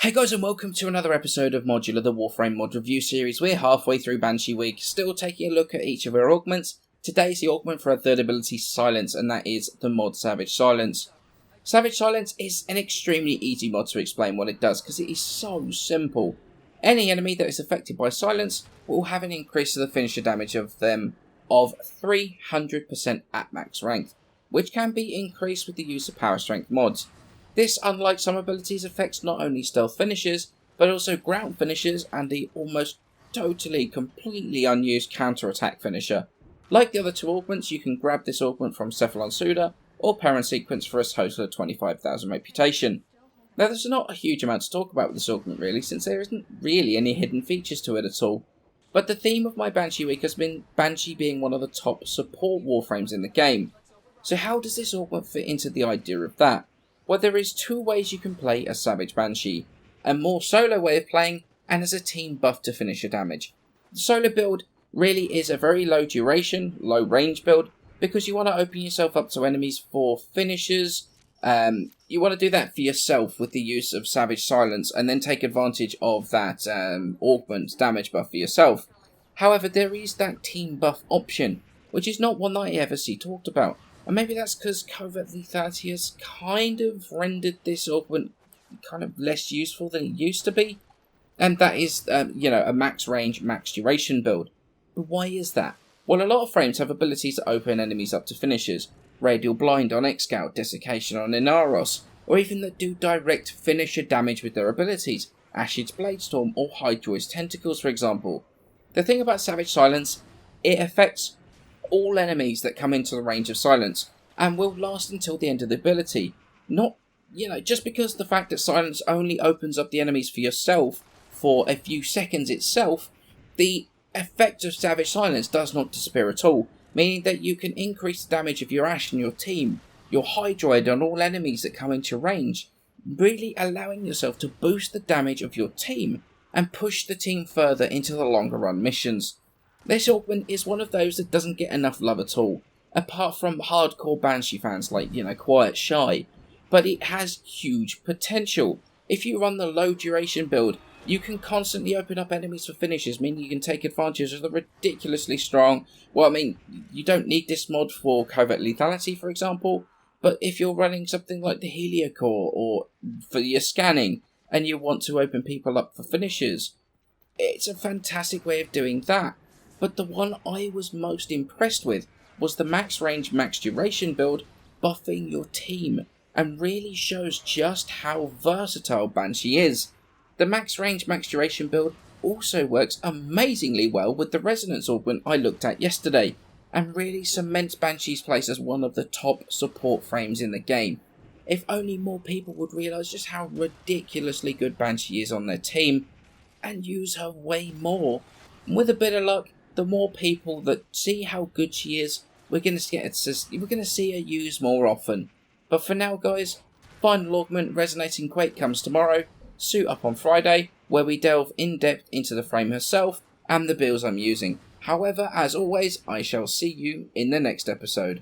Hey guys, and welcome to another episode of Modular, the Warframe mod review series. We're halfway through Banshee week, still taking a look at each of our augments. Today's the augment for our third ability, Silence, and that is the mod Savage Silence. Savage Silence is an extremely easy mod to explain what it does, because it is so simple. Any enemy that is affected by Silence will have an increase to the finisher damage of them of 300% at max rank, which can be increased with the use of power strength mods. This, unlike some abilities, affects not only stealth finishers, but also ground finishers and the almost completely unused counter-attack finisher. Like the other two augments, you can grab this augment from Cephalon Suda or Parent Sequence for a total of 25,000 reputation. Now, there's not a huge amount to talk about with this augment really, since there isn't really any hidden features to it at all. But the theme of my Banshee week has been Banshee being one of the top support Warframes in the game. So how does this augment fit into the idea of that? Well, there is two ways you can play a Savage Banshee, a more solo way of playing and as a team buff to finisher damage. The solo build really is a very low duration, low range build because you want to open yourself up to enemies for finishers. You want to do that for yourself with the use of Savage Silence and then take advantage of that augment damage buff for yourself. However, there is that team buff option, which is not one that I ever see talked about. And maybe that's because Covert E30 has kind of rendered this augment kind of less useful than it used to be. And that is, a max range, max duration build. But why is that? Well, a lot of frames have abilities to open enemies up to finishers. Radial Blind on X-Scout, Desiccation on Inaros, or even that do direct finisher damage with their abilities. Ashid's Bladestorm or Hydroid's Tentacles, for example. The thing about Savage Silence, it affects all enemies that come into the range of Silence, and will last until the end of the ability. Not, just because the fact that Silence only opens up the enemies for yourself for a few seconds itself, the effect of Savage Silence does not disappear at all, meaning that you can increase the damage of your Ash and your team, your Hydroid on all enemies that come into range, really allowing yourself to boost the damage of your team and push the team further into the longer run missions. This augment is one of those that doesn't get enough love at all, apart from hardcore Banshee fans like, Quiet Shy, but it has huge potential. If you run the low duration build, you can constantly open up enemies for finishes, meaning you can take advantage of the ridiculously strong, you don't need this mod for Covert Lethality, for example, but if you're running something like the Heliocore or for your scanning, and you want to open people up for finishes, it's a fantastic way of doing that. But the one I was most impressed with was the max range, max duration build buffing your team, and really shows just how versatile Banshee is. The max range, max duration build also works amazingly well with the Resonance augment I looked at yesterday, and really cements Banshee's place as one of the top support frames in the game. If only more people would realise just how ridiculously good Banshee is on their team, and use her way more. And with a bit of luck, the more people that see how good she is, we're going to see her used more often. But for now, guys, final augment Resonating Quake comes tomorrow, Suit Up on Friday, where we delve in depth into the frame herself and the builds I'm using. However, as always, I shall see you in the next episode.